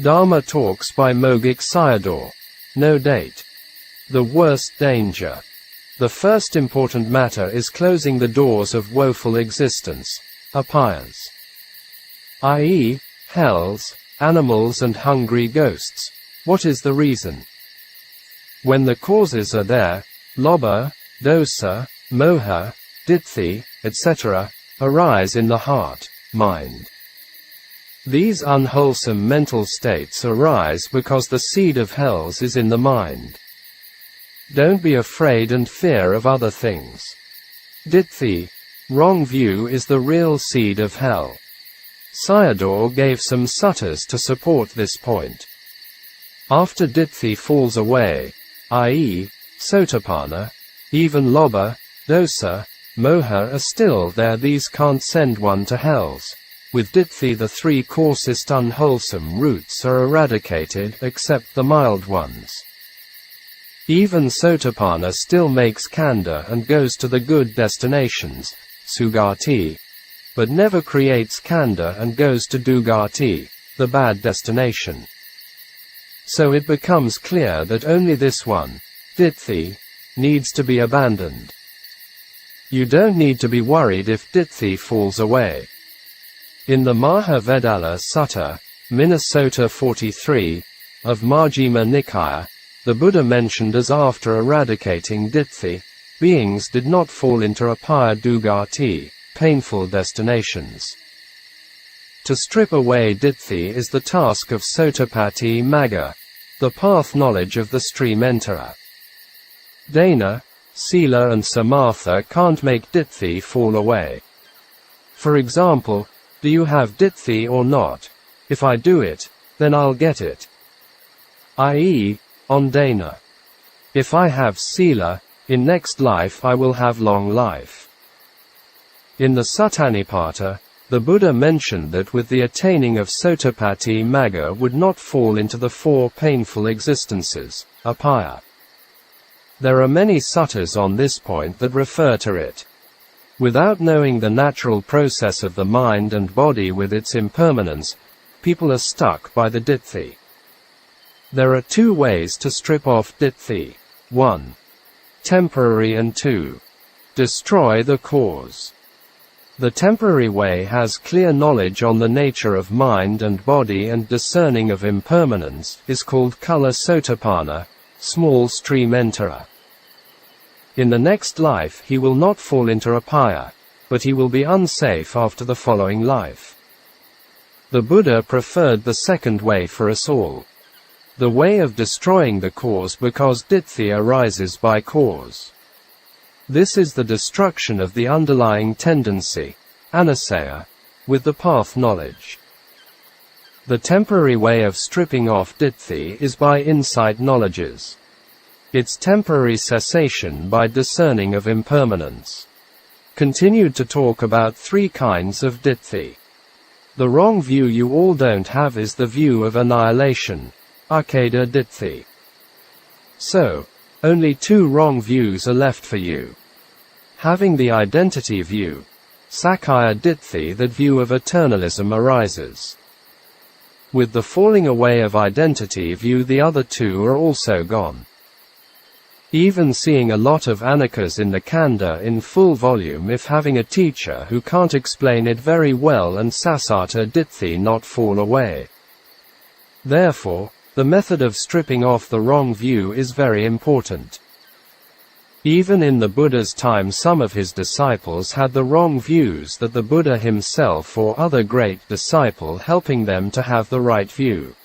Dhamma Talks by Mogok Sayadaw. No date. The worst danger. The first important matter is closing the doors of woeful existence, apayas, i.e., hells, animals and hungry ghosts. What is the reason? When the causes are there, lobha, dosa, moha, ditthi, etc., arise in the heart, mind. These unwholesome mental states arise because the seed of hells is in the mind. Don't be afraid and fear of other things. Ditthi, wrong view, is the real seed of hell. Sayadaw gave some suttas to support this point. After ditthi falls away, i.e., sotapanna, even lobha, dosa, moha are still there. These can't send one to hells. With ditthi the three coarsest unwholesome roots are eradicated except the mild ones. Even sotapanna still makes kanda and goes to the good destinations, sugati, but never creates kanda and goes to dugati, the bad destination. So it becomes clear that only this one, ditthi, needs to be abandoned. You don't need to be worried if ditthi falls away. In the Mahavedala Sutta, Minnesota 43, of Majjhima Nikaya, the Buddha mentioned as after eradicating ditthi, beings did not fall into apaya dugati, painful destinations. To strip away ditthi is the task of Sotapatti Magga, the path knowledge of the stream enterer. Dana, Sila and Samatha can't make ditthi fall away. For example, do you have ditthi or not? If I do it, then I'll get it. I.e., on dana. If I have sila, in next life I will have long life. In the Suttanipata, the Buddha mentioned that with the attaining of Sotapatti Magga would not fall into the four painful existences, apaya. There are many suttas on this point that refer to it. Without knowing the natural process of the mind and body with its impermanence, people are stuck by the ditthi. There are two ways to strip off ditthi. 1. Temporary, and 2. Destroy the cause. The temporary way has clear knowledge on the nature of mind and body and discerning of impermanence, is called kula sotapanna, small stream enterer. In the next life he will not fall into apaya, but he will be unsafe after the following life. The Buddha preferred the second way for us all. The way of destroying the cause, because ditthi arises by cause. This is the destruction of the underlying tendency, anusaya, with the path knowledge. The temporary way of stripping off ditthi is by insight knowledges. Its temporary cessation by discerning of impermanence. Continued to talk about three kinds of ditthi. The wrong view you all don't have is the view of annihilation, akeda ditthi. So, only two wrong views are left for you. Having the identity view, Sakkaya ditthi, that view of eternalism arises. With the falling away of identity view, the other two are also gone. Even seeing a lot of Anicas in the Kanda in full volume, if having a teacher who can't explain it very well and Sasata ditthi not fall away. Therefore, the method of stripping off the wrong view is very important. Even in the Buddha's time some of his disciples had the wrong views that the Buddha himself or other great disciple helping them to have the right view.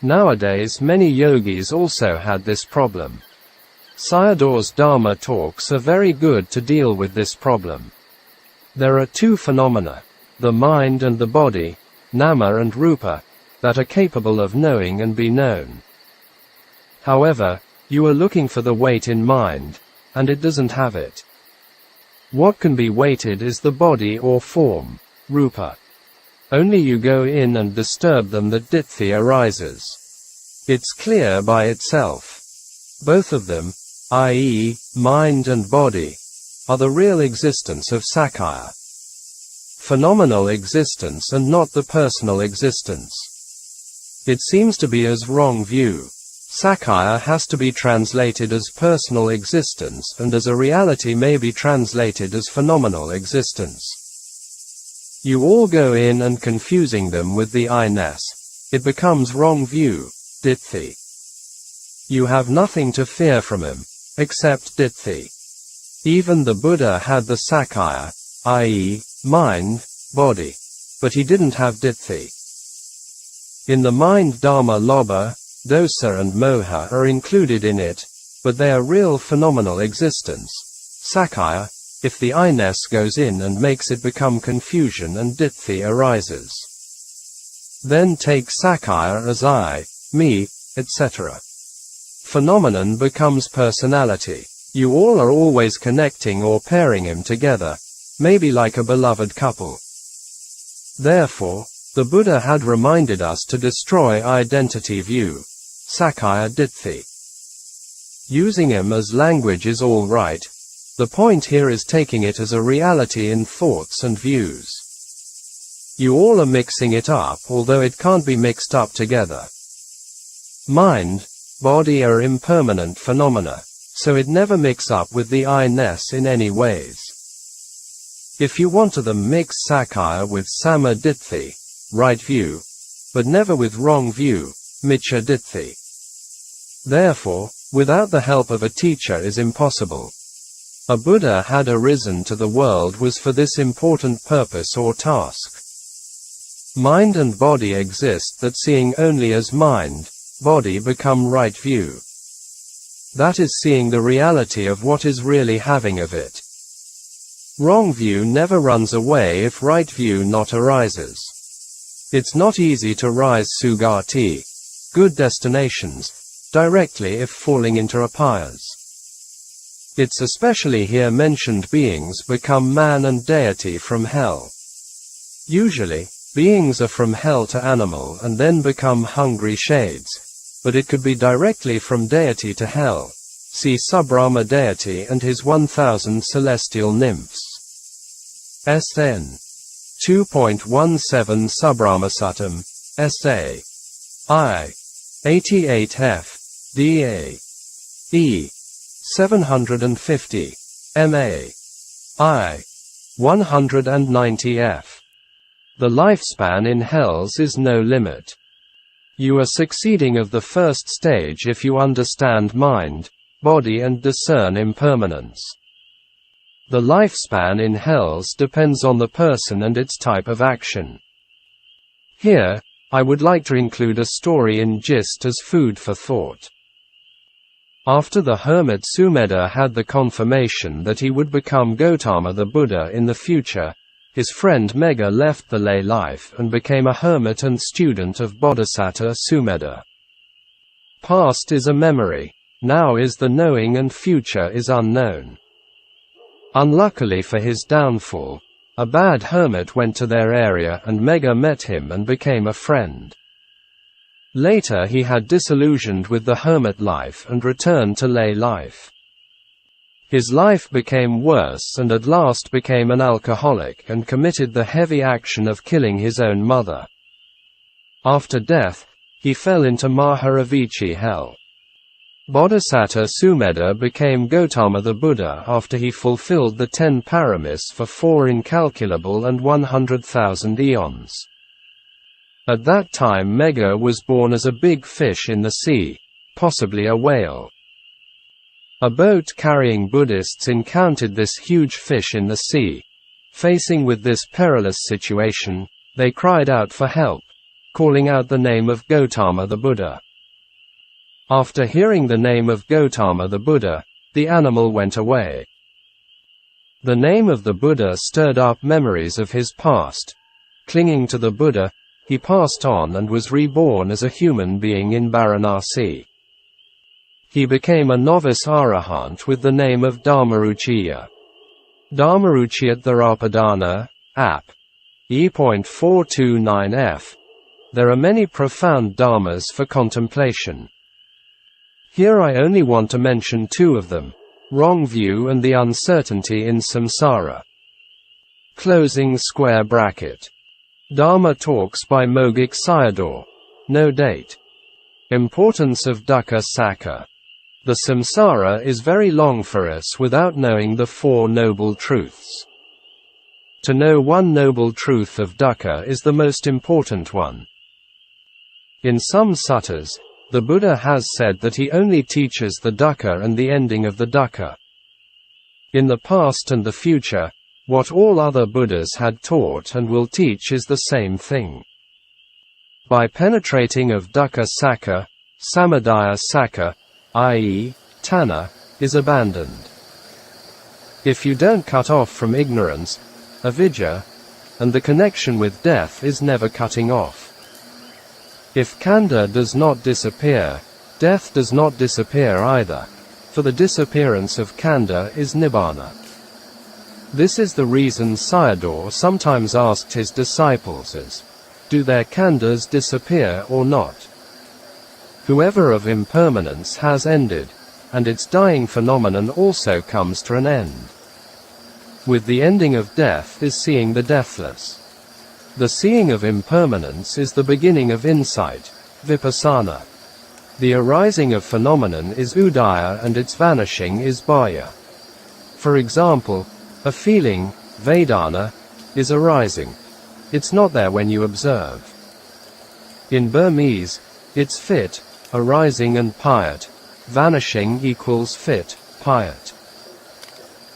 Nowadays many yogis also had this problem. Sayadaw's Dhamma talks are very good to deal with this problem. There are two phenomena, the mind and the body, nama and rupa, that are capable of knowing and be known. However, you are looking for the weight in mind, and it doesn't have it. What can be weighted is the body or form, rupa. Only you go in and disturb them that ditthi arises. It's clear by itself. Both of them, i.e., mind and body, are the real existence of Sakkaya. Phenomenal existence and not the personal existence. It seems to be as wrong view. Sacca has to be translated as personal existence, and as a reality may be translated as phenomenal existence. You all go in and confusing them with the I-ness. It becomes wrong view, ditthi. You have nothing to fear from him, except ditthi. Even the Buddha had the Sacca, i.e., mind, body. But he didn't have ditthi. In the mind Dhamma lobha, dosa and moha are included in it, but they are real phenomenal existence. Sacca, if the I-ness goes in and makes it become confusion and ditthi arises. Then take Sacca as I, me, etc. Phenomenon becomes personality. You all are always connecting or pairing him together, maybe like a beloved couple. Therefore, the Buddha had reminded us to destroy identity view, Sacca ditthi. Using him as language is all right. The point here is taking it as a reality in thoughts and views. You all are mixing it up, although it can't be mixed up together. Mind, body are impermanent phenomena, so it never mix up with the I-ness in any ways. If you want to them mix Sacca with Samma ditthi, right view, but never with wrong view, Miccha ditthi. Therefore, without the help of a teacher is impossible. A Buddha had arisen to the world was for this important purpose or task. Mind and body exist that seeing only as mind, body become right view. That is seeing the reality of what is really having of it. Wrong view never runs away if right view not arises. It's not easy to rise sugati, good destinations, directly if falling into apayas. It's especially here mentioned beings become man and deity from hell. Usually, beings are from hell to animal and then become hungry shades, but it could be directly from deity to hell. See Subrahma deity and his 1000 celestial nymphs. SN 2.17 Subrahmasuttam, SA I 88F DA E 750 MA I 190F. The lifespan in hells is no limit. You are succeeding of the first stage if you understand mind, body and discern impermanence. The lifespan in hells depends on the person and its type of action. Here, I would like to include a story in gist as food for thought. After the hermit Sumedha had the confirmation that he would become Gautama the Buddha in the future, his friend Megha left the lay life and became a hermit and student of Bodhisattva Sumedha. Past is a memory, now is the knowing and future is unknown. Unluckily for his downfall, a bad hermit went to their area and Megha met him and became a friend. Later he had disillusioned with the hermit life and returned to lay life. His life became worse and at last became an alcoholic and committed the heavy action of killing his own mother. After death, he fell into Maharavichi hell. Bodhisattva Sumedha became Gautama the Buddha after he fulfilled the 10 paramis for 4 incalculable and 100,000 eons. At that time Megha was born as a big fish in the sea, possibly a whale. A boat carrying Buddhists encountered this huge fish in the sea. Facing with this perilous situation, they cried out for help, calling out the name of Gautama the Buddha. After hearing the name of Gautama the Buddha, the animal went away. The name of the Buddha stirred up memories of his past. Clinging to the Buddha, he passed on and was reborn as a human being in Varanasi. He became a novice arahant with the name of Dhammaruciya. Dhammaruciyat Tharapadana, App. E.429f. There are many profound dharmas for contemplation. Here I only want to mention 2 of them, wrong view and the uncertainty in samsara. Closing square bracket. Dharma Talks by Mogok Sayadaw. no date. Importance of Dukkha Sacca. The samsara is very long for us without knowing the Four Noble Truths. To know one noble truth of dukkha is the most important one. In some suttas, the Buddha has said that he only teaches the dukkha and the ending of the dukkha. In the past and the future, what all other Buddhas had taught and will teach is the same thing. By penetrating of Dukkha Sacca, Samadaya Sacca, i.e., tanha, is abandoned. If you don't cut off from ignorance, avidya, and the connection with death is never cutting off. If khandha does not disappear, death does not disappear either, for the disappearance of khandha is Nibbāna. This is the reason Sayadaw sometimes asked his disciples as, do their khandhas disappear or not? Whoever of impermanence has ended, and its dying phenomenon also comes to an end. With the ending of death is seeing the deathless. The seeing of impermanence is the beginning of insight, vipassana. The arising of phenomenon is udaya and its vanishing is bhaya. For example, a feeling, vedana, is arising. It's not there when you observe. In Burmese, it's fit, arising and payat. Vanishing equals fit, payat.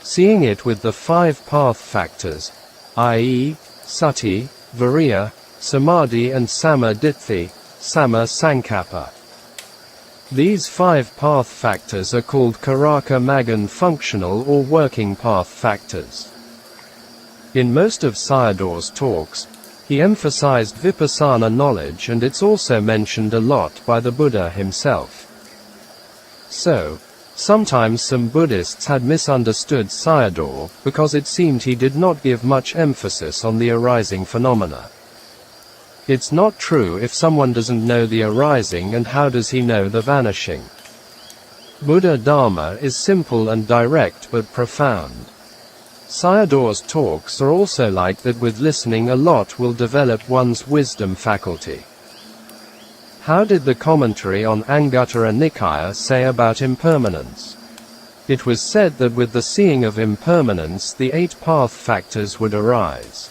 Seeing it with the 5 path factors, i.e., sati, viriya, samadhi and samaditthi, sama sankappa. These 5 path factors are called karaka maggan functional or working path factors. In most of Sayadaw's talks, he emphasized vipassana knowledge, and it's also mentioned a lot by the Buddha himself. So, sometimes some Buddhists had misunderstood Sayadaw because it seemed he did not give much emphasis on the arising phenomena. It's not true if someone doesn't know the arising, and how does he know the vanishing? Buddha Dhamma is simple and direct but profound. Sayadaw's talks are also like that. With listening a lot will develop one's wisdom faculty. How did the commentary on Anguttara Nikaya say about impermanence? It was said that with the seeing of impermanence the 8 path factors would arise.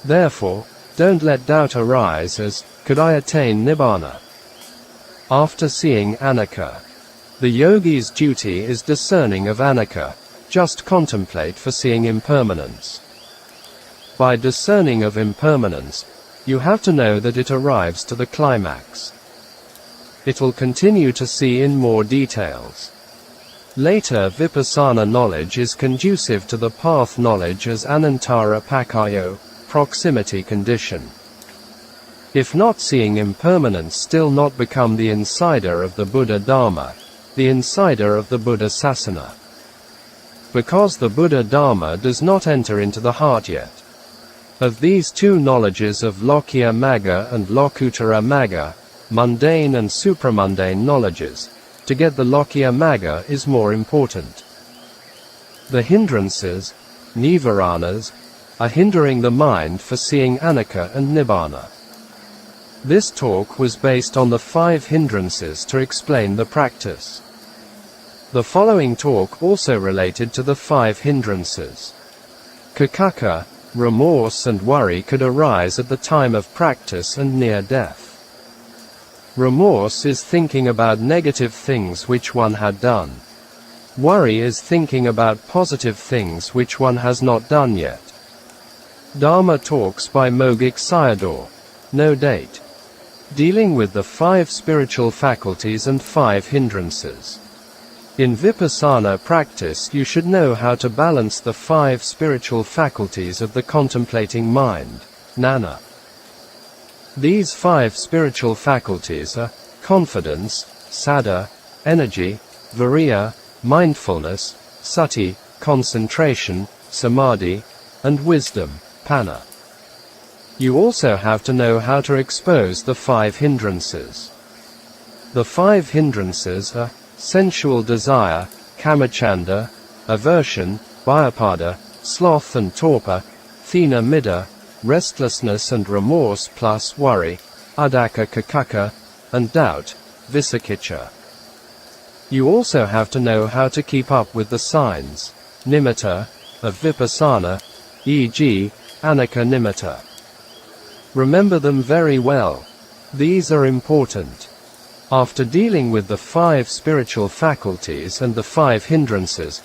Therefore, don't let doubt arise as, could I attain Nibbāna? After seeing Anicca, the yogi's duty is discerning of Anicca. Just contemplate for seeing impermanence. By discerning of impermanence, you have to know that it arrives to the climax. It will continue to see in more details. Later vipassana knowledge is conducive to the path knowledge as anantara pakkayo, proximity condition. If not seeing impermanence still not become the insider of the Buddha Dhamma, the insider of the Buddha Sasana. Because the Buddha Dhamma does not enter into the heart yet. Of these 2 knowledges of Lokiya Magga and Lokuttara Magga, mundane and supramundane knowledges, to get the Lokiya Magga is more important. The hindrances, nivaranas, are hindering the mind for seeing Anicca and Nibbāna. This talk was based on the 5 hindrances to explain the practice. The following talk also related to the 5 hindrances. Kakaka, remorse and worry could arise at the time of practice and near death. Remorse is thinking about negative things which one had done. Worry is thinking about positive things which one has not done yet. Dharma talks by Mogok Sayadaw. No date. Dealing with the 5 spiritual faculties and 5 hindrances. In vipassana practice you should know how to balance the 5 spiritual faculties of the contemplating mind, jnana. These 5 spiritual faculties are confidence, saddha, energy, viriya, mindfulness, sati, concentration, samadhi, and wisdom, panna. You also have to know how to expose the 5 hindrances. The 5 hindrances are sensual desire, kamachanda, aversion, vyapada, sloth and torpor, thina middha, restlessness and remorse plus worry, Uddhacca Kakukka, and doubt, Vicikiccha. You also have to know how to keep up with the signs, nimitta, of vipassana, e.g., Anicca nimitta. Remember them very well. These are important. After dealing with the 5 spiritual faculties and the 5 hindrances,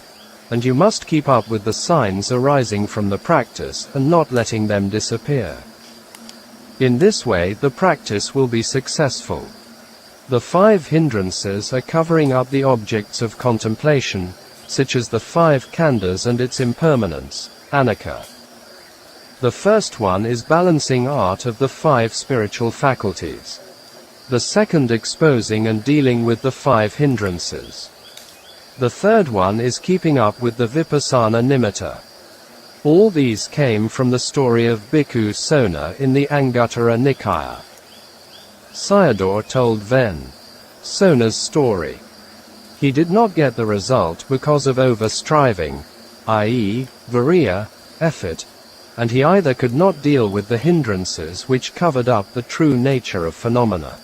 and you must keep up with the signs arising from the practice and not letting them disappear. In this way the practice will be successful. The 5 hindrances are covering up the objects of contemplation, such as the 5 khandhas and its impermanence, Anicca. The first one is balancing art of the 5 spiritual faculties. The second exposing and dealing with the 5 hindrances. The third one is keeping up with the vipassana nimitta. All these came from the story of Bhikkhu Sona in the Anguttara Nikaya. Sayadaw told then Sona's story. He did not get the result because of over-striving, i.e., viriya, effort, and he either could not deal with the hindrances which covered up the true nature of phenomena.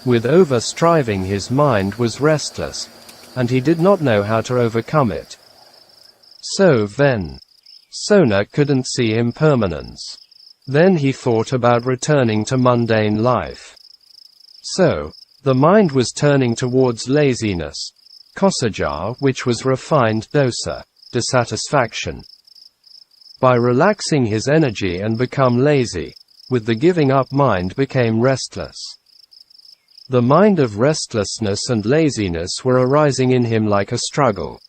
With over-striving his mind was restless, and he did not know how to overcome it. So then, Sona couldn't see impermanence. Then he thought about returning to mundane life. So, the mind was turning towards laziness, kosaja, which was refined dosa, dissatisfaction. By relaxing his energy and become lazy, with the giving up mind became restless. The mind of restlessness and laziness were arising in him like a struggle.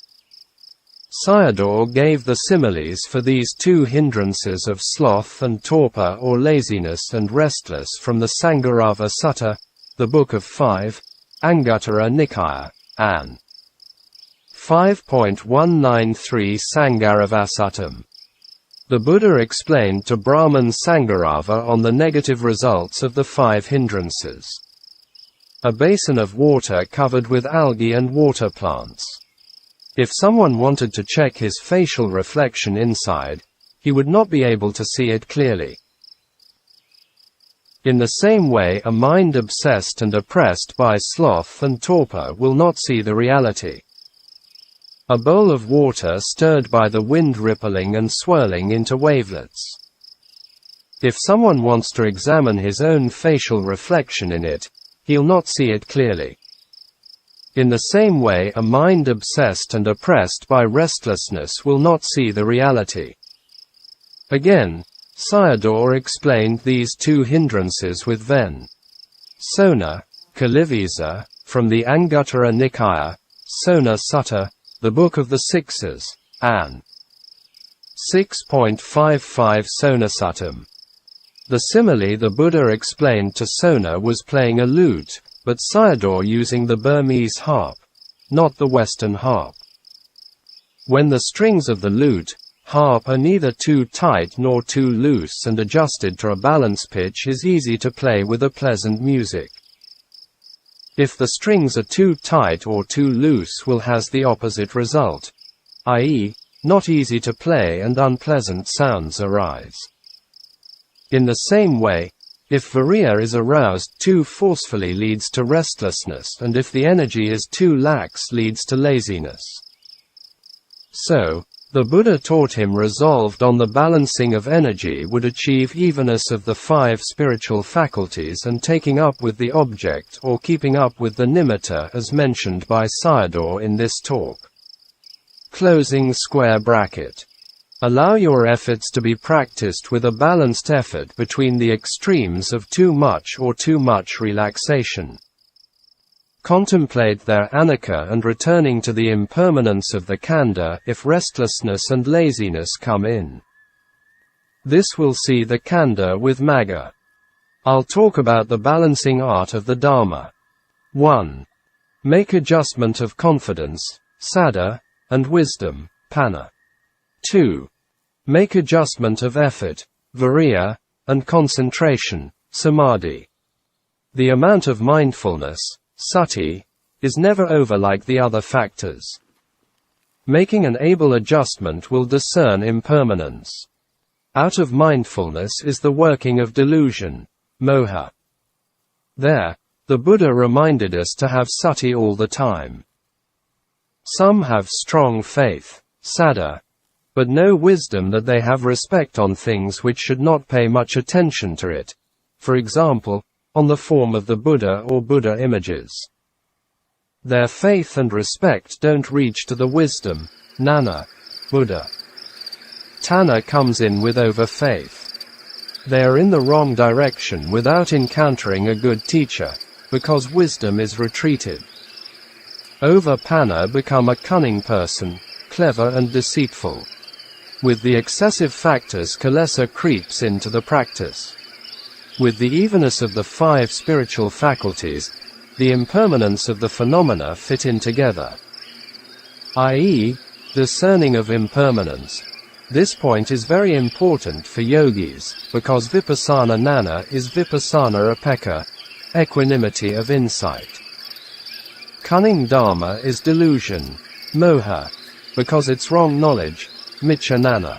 Sayadaw gave the similes for these 2 hindrances of sloth and torpor or laziness and restless from the Sangharava Sutta, the Book of 5, Anguttara Nikaya, An. 5.193 Sangharavasuttam. The Buddha explained to Brahman Sangharava on the negative results of the 5 hindrances. A basin of water covered with algae and water plants. If someone wanted to check his facial reflection inside, he would not be able to see it clearly. In the same way, a mind obsessed and oppressed by sloth and torpor will not see the reality. A bowl of water stirred by the wind rippling and swirling into wavelets. If someone wants to examine his own facial reflection in it, he'll not see it clearly. In the same way, a mind obsessed and oppressed by restlessness will not see the reality. Again, Sayadaw explained these 2 hindrances with Ven. Sona, Kalivisa, from the Anguttara Nikaya, Sona Sutta, the Book of the Sixes, An. 6.55 Sonasuttam. The simile the Buddha explained to Sona was playing a lute, but Sayadaw using the Burmese harp, not the Western harp. When the strings of the lute, harp are neither too tight nor too loose and adjusted to a balance pitch is easy to play with a pleasant music. If the strings are too tight or too loose will has the opposite result, i.e., not easy to play and unpleasant sounds arise. In the same way, if viriya is aroused too forcefully leads to restlessness and if the energy is too lax leads to laziness. So, the Buddha taught him resolved on the balancing of energy would achieve evenness of the 5 spiritual faculties and taking up with the object or keeping up with the nimitta as mentioned by Sayadaw in this talk. Closing square bracket. Allow your efforts to be practiced with a balanced effort between the extremes of too much or too much relaxation. Contemplate their anicca and returning to the impermanence of the khandha if restlessness and laziness come in. This will see the khandha with magga. I'll talk about the balancing art of the Dhamma. 1. Make adjustment of confidence, saddha, and wisdom, panna. 2. Make adjustment of effort, viriya, and concentration, samadhi. The amount of mindfulness, sati, is never over like the other factors. Making an able adjustment will discern impermanence. Out of mindfulness is the working of delusion, moha. There, the Buddha reminded us to have sati all the time. Some have strong faith, saddha, but no wisdom that they have respect on things which should not pay much attention to it. For example, on the form of the Buddha or Buddha images. Their faith and respect don't reach to the wisdom, Nana, Buddha. Tanna comes in with over-faith. They are in the wrong direction without encountering a good teacher, because wisdom is retreated. Over-panna become a cunning person, clever and deceitful. With the excessive factors, Kilesa creeps into the practice. With the evenness of the 5 spiritual faculties, the impermanence of the phenomena fit in together. I.e., discerning of impermanence. This point is very important for yogis, because vipassana nana is vipassana upekkha, equanimity of insight. Cunning dharma is delusion, moha, because it's wrong knowledge, micca nana.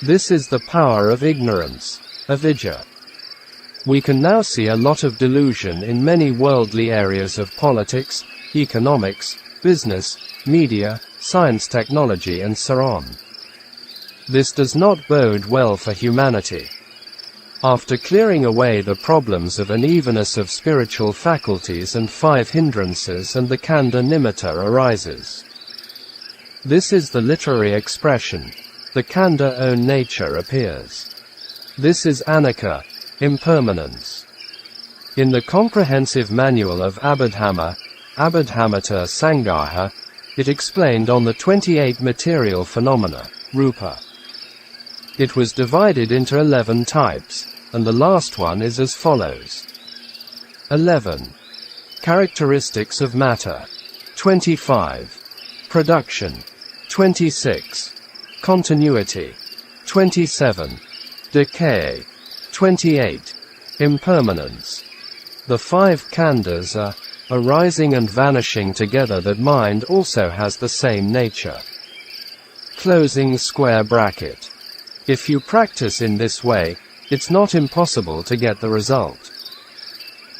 This is the power of ignorance, avidya. We can now see a lot of delusion in many worldly areas of politics, economics, business, media, science, technology and so on. This does not bode well for humanity. After clearing away the problems of unevenness of spiritual faculties and 5 hindrances, and the khandha nimitta arises. This is the literary expression. The khandha own nature appears. This is Anicca, impermanence. In the comprehensive manual of Abhidhamma, Abhidhammata Sangaha, it explained on the 28 material phenomena, rupa. It was divided into 11 types, and the last one is as follows. 11. Characteristics of matter. 25. Production. 26. Continuity. 27. Decay. 28. Impermanence. The 5 khandhas are arising and vanishing together. That mind also has the same nature. Closing square bracket. If you practice in this way, it's not impossible to get the result.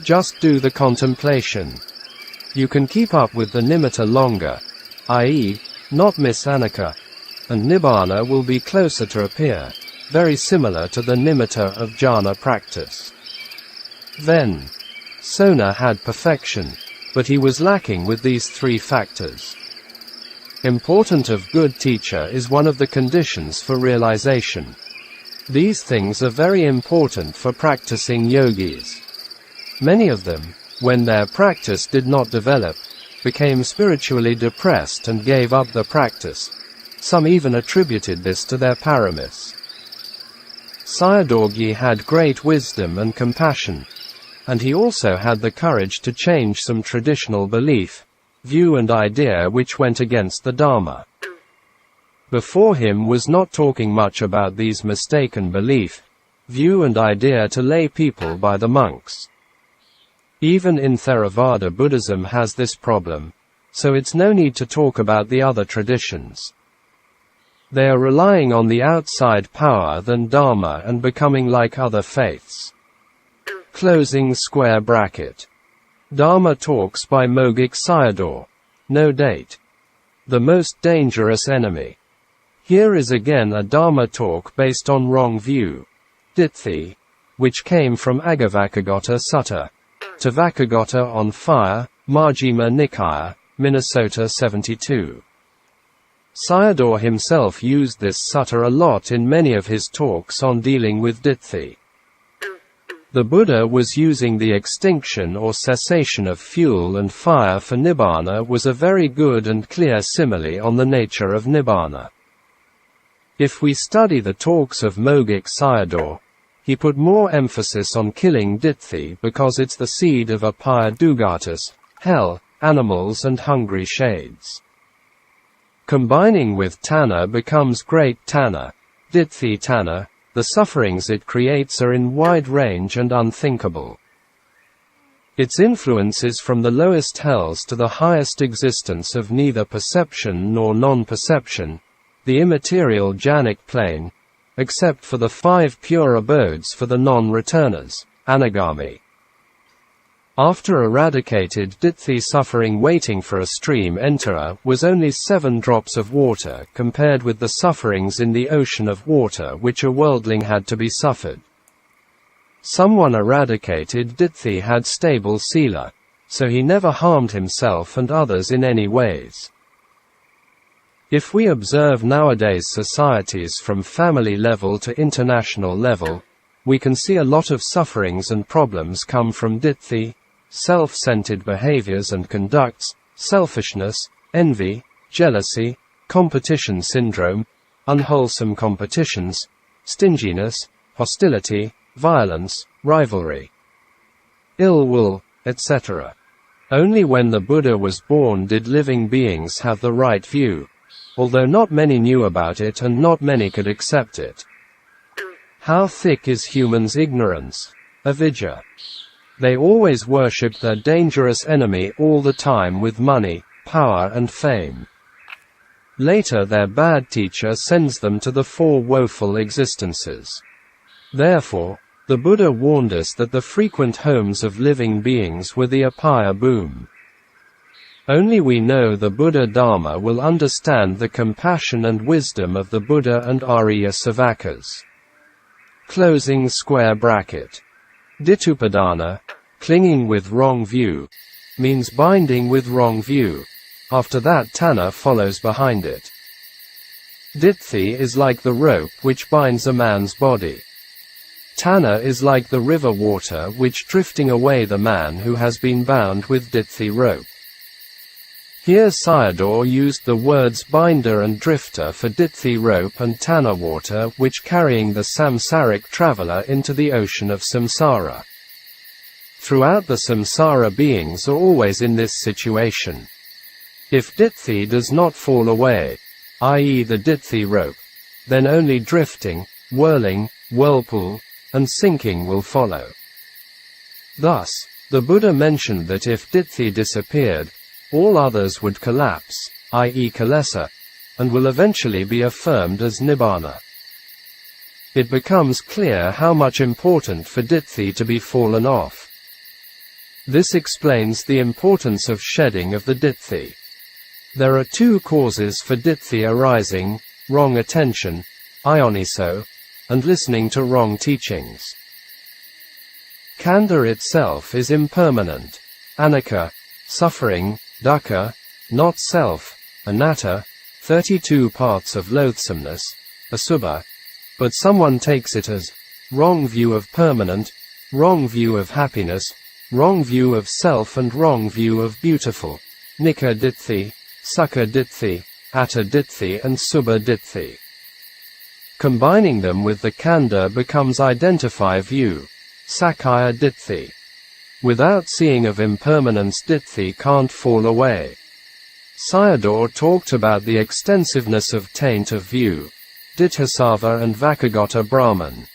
Just do the contemplation. You can keep up with the nimitta longer, i.e., not miss Anicca, and Nibbāna will be closer to appear, very similar to the nimitta of jhana practice. Then, Sona had perfection, but he was lacking with these 3 factors. Important of good teacher is one of the conditions for realization. These things are very important for practicing yogis. Many of them, when their practice did not develop, became spiritually depressed and gave up the practice. Some even attributed this to their paramis. Sayadaw had great wisdom and compassion, and he also had the courage to change some traditional belief, view and idea which went against the Dhamma. Before him was not talking much about these mistaken belief, view and idea to lay people by the monks. Even in Theravada Buddhism has this problem, so it's no need to talk about the other traditions. They are relying on the outside power than Dharma and becoming like other faiths. Closing square bracket. Dharma Talks by Mogok Sayadaw. No date. The most dangerous enemy. Here is again a Dharma talk based on wrong view. Ditthi, which came from Agavakagata Sutta. Tavakagata on fire, Majjhima Nikaya, Minnesota 72. Sayadaw himself used this sutta a lot in many of his talks on dealing with ditthi. The Buddha was using the extinction or cessation of fuel and fire for Nibbāna was a very good and clear simile on the nature of Nibbāna. If we study the talks of Mogok Sayadaw, he put more emphasis on killing ditthi because it's the seed of apaya dugatas, hell, animals and hungry shades. Combining with tanna becomes great tanna, ditthi tanna. The sufferings it creates are in wide range and unthinkable. Its influence is from the lowest hells to the highest existence of neither perception nor non-perception, the immaterial jhanic plane, except for the 5 pure abodes for the non-returners, anagami. After eradicated Ditthi, suffering waiting for a stream enterer was only 7 drops of water compared with the sufferings in the ocean of water which a worldling had to be suffered. Someone eradicated Ditthi had stable sila, so he never harmed himself and others in any ways. If we observe nowadays societies from family level to international level, we can see a lot of sufferings and problems come from Ditthi, self-centered behaviors and conducts, selfishness, envy, jealousy, competition syndrome, unwholesome competitions, stinginess, hostility, violence, rivalry, ill will, etc. Only when the Buddha was born did living beings have the right view, although not many knew about it and not many could accept it. How thick is humans' ignorance? Avidya. They always worship their dangerous enemy all the time with money, power and fame. Later their bad teacher sends them to the 4 woeful existences. Therefore, the Buddha warned us that the frequent homes of living beings were the apaya boom. Only we know the Buddha Dharma will understand the compassion and wisdom of the Buddha and Arya Savakas. Closing square bracket. Dittupadana, clinging with wrong view, means binding with wrong view. After that tanha follows behind it. Ditthi is like the rope which binds a man's body. Tanha is like the river water which drifting away the man who has been bound with Ditthi rope. Here Sayadaw used the words binder and drifter for Ditthi rope and tanha water which carrying the samsaric traveler into the ocean of samsara. Throughout the samsara beings are always in this situation. If Ditthi does not fall away, i.e. the Ditthi rope, then only drifting, whirling, whirlpool, and sinking will follow. Thus, the Buddha mentioned that if Ditthi disappeared, all others would collapse, i.e. Kilesa, and will eventually be affirmed as Nibbāna. It becomes clear how much important for Ditthi to be fallen off. This explains the importance of shedding of the Ditthi. There are 2 causes for Ditthi arising: wrong attention, ioniso, and listening to wrong teachings. Khandha itself is impermanent. Anicca, suffering, Dukkha, not self, Anatta, 32 parts of loathsomeness, Asubha, but someone takes it as wrong view of permanent, wrong view of happiness, wrong view of self and wrong view of beautiful, Anicca Ditthi, Sacca Ditthi, Atta Ditthi and Subha Ditthi. Combining them with the Khandha becomes identify view, Sakkaya Ditthi. Without seeing of impermanence Ditthi can't fall away. Sayadaw talked about the extensiveness of taint of view, Ditthasava and Vakagata Brahman.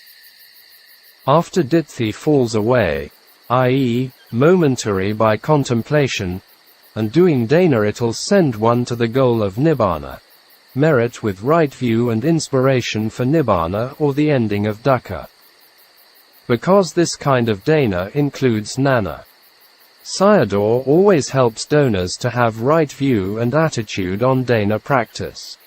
After Ditthi falls away, i.e., momentary by contemplation, and doing dana it'll send one to the goal of Nibbāna, merit with right view and inspiration for Nibbāna or the ending of Dukkha. Because this kind of dana includes Nana. Sayadaw always helps donors to have right view and attitude on dana practice.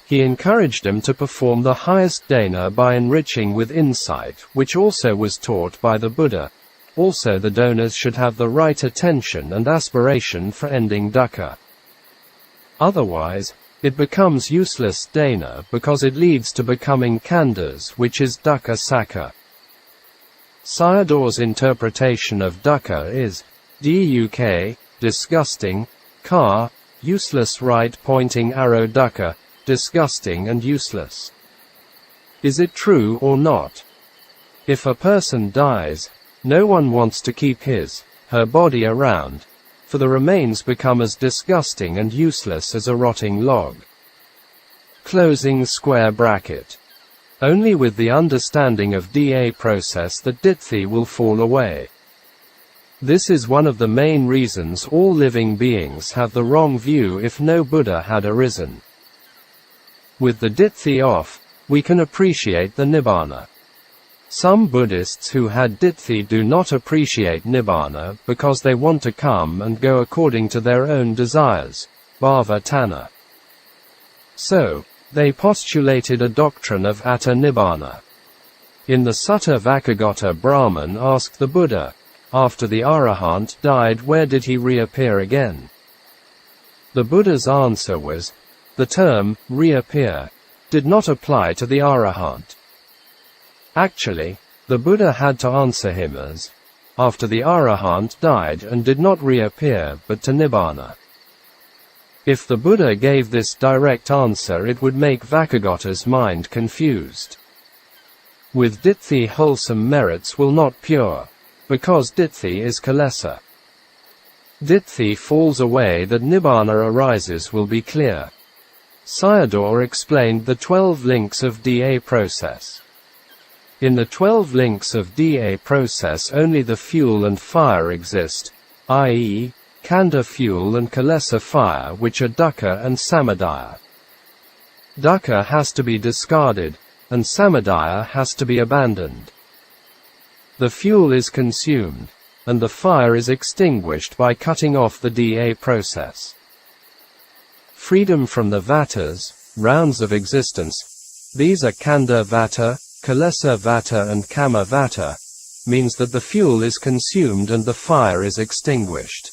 He encouraged them to perform the highest dana by enriching with insight, which also was taught by the Buddha. Also the donors should have the right attention and aspiration for ending dukkha. Otherwise, it becomes useless dana because it leads to becoming khandhas, which is dukkha sacca. Sayadaw's interpretation of dukkha is duk, disgusting, ka, useless right pointing arrow dukkha, disgusting and useless. Is it true or not? If a person dies, no one wants to keep her body around, for the remains become as disgusting and useless as a rotting log. Closing square bracket. Only with the understanding of DA process that Ditthi will fall away. This is one of the main reasons all living beings have the wrong view if no Buddha had arisen. With the Ditthi off, we can appreciate the Nibbāna. Some Buddhists who had Ditthi do not appreciate Nibbāna because they want to come and go according to their own desires, bhava tanha. So, they postulated a doctrine of Atta Nibbāna. In the Sutta Vakagata, Brahman asked the Buddha, after the Arahant died, where did he reappear again? The Buddha's answer was, the term, reappear, did not apply to the Arahant. Actually, the Buddha had to answer him as, after the Arahant died and did not reappear but to Nibbāna. If the Buddha gave this direct answer, it would make Vakagata's mind confused. With Ditthi, wholesome merits will not pure, because Ditthi is Kilesa. Ditthi falls away that Nibbāna arises will be clear. Sayadaw explained the 12 links of Da process. In the 12 links of Da process only the fuel and fire exist, i.e., Khandha fuel and Kilesa fire, which are Dukkha and Samadaya. Dukkha has to be discarded, and Samadaya has to be abandoned. The fuel is consumed, and the fire is extinguished by cutting off the Da process. Freedom from the vatas, rounds of existence, these are Khandha vata, Kilesa vata and Kama vata, means that the fuel is consumed and the fire is extinguished.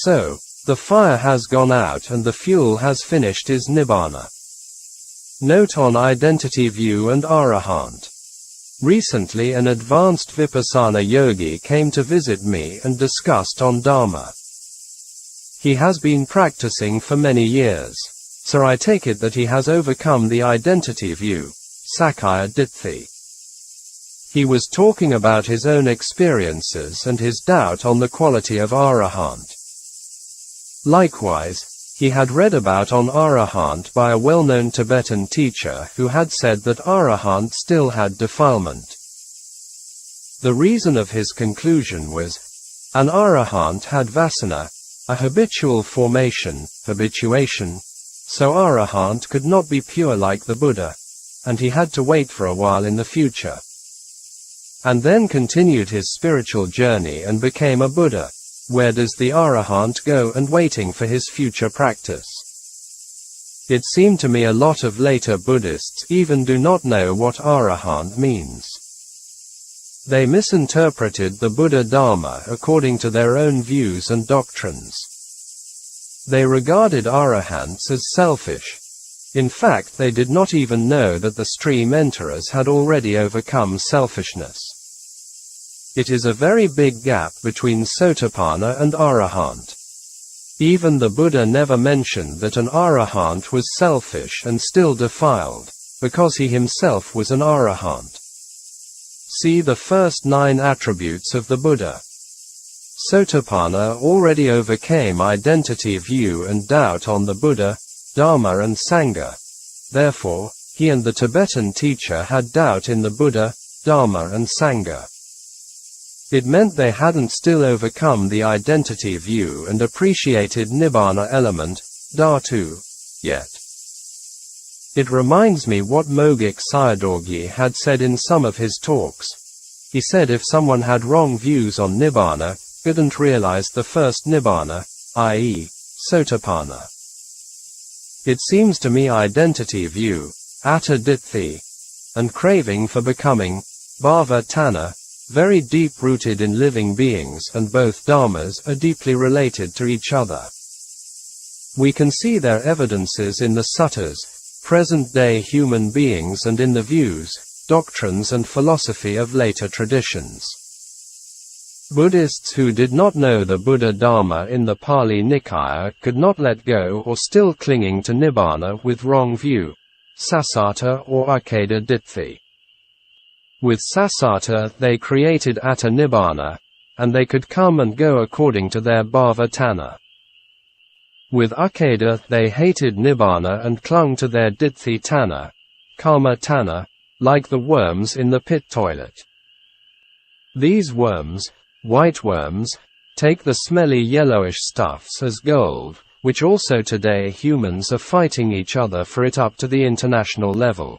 So, the fire has gone out and the fuel has finished is Nibbāna. Note on identity view and Arahant. Recently an advanced Vipassana yogi came to visit me and discussed on Dhamma. He has been practicing for many years, so I take it that he has overcome the identity view, Sacca Ditthi. He was talking about his own experiences and his doubt on the quality of Arahant. Likewise, he had read about on Arahant by a well-known Tibetan teacher who had said that Arahant still had defilement. The reason of his conclusion was, an Arahant had vasana, a habitual formation, habituation, so Arahant could not be pure like the Buddha, and he had to wait for a while in the future. And then continued his spiritual journey and became a Buddha. Where does the Arahant go and waiting for his future practice? It seemed to me a lot of later Buddhists even do not know what Arahant means. They misinterpreted the Buddha Dhamma according to their own views and doctrines. They regarded Arahants as selfish. In fact, they did not even know that the stream enterers had already overcome selfishness. It is a very big gap between Sotapanna and Arahant. Even the Buddha never mentioned that an Arahant was selfish and still defiled, because he himself was an Arahant. See the first 9 attributes of the Buddha. Sotapanna already overcame identity view and doubt on the Buddha, Dhamma and Sangha. Therefore, he and the Tibetan teacher had doubt in the Buddha, Dhamma and Sangha. It meant they hadn't still overcome the identity view and appreciated Nibbāna element, dhātu, yet. It reminds me what Mogok Sayadaw had said in some of his talks. He said if someone had wrong views on Nibbāna, couldn't realize the first Nibbāna, i.e., Sotapanna. It seems to me identity view, atta ditthi, and craving for becoming, bhava tanha, very deep-rooted in living beings, and both dharmas are deeply related to each other. We can see their evidences in the suttas, present-day human beings, and in the views, doctrines and philosophy of later traditions. Buddhists who did not know the Buddha Dhamma in the Pali Nikaya could not let go or still clinging to Nibbāna with wrong view, sasata or akeda ditthi. With sasata they created atta Nibbāna, and they could come and go according to their bhava tanha. With akeda they hated Nibbāna and clung to their ditthi tanha, kama tanha, like the worms in the pit toilet. These worms, white worms, take the smelly yellowish stuffs as gold, which also today humans are fighting each other for it up to the international level.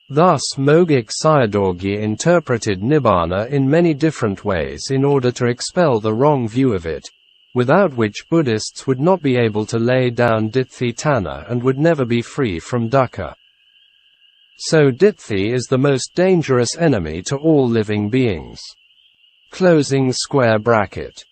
Thus Mogok Sayadaw interpreted Nibbāna in many different ways in order to expel the wrong view of it, without which Buddhists would not be able to lay down Ditthi Tanha and would never be free from Dukkha. So Ditthi is the most dangerous enemy to all living beings. Closing square bracket.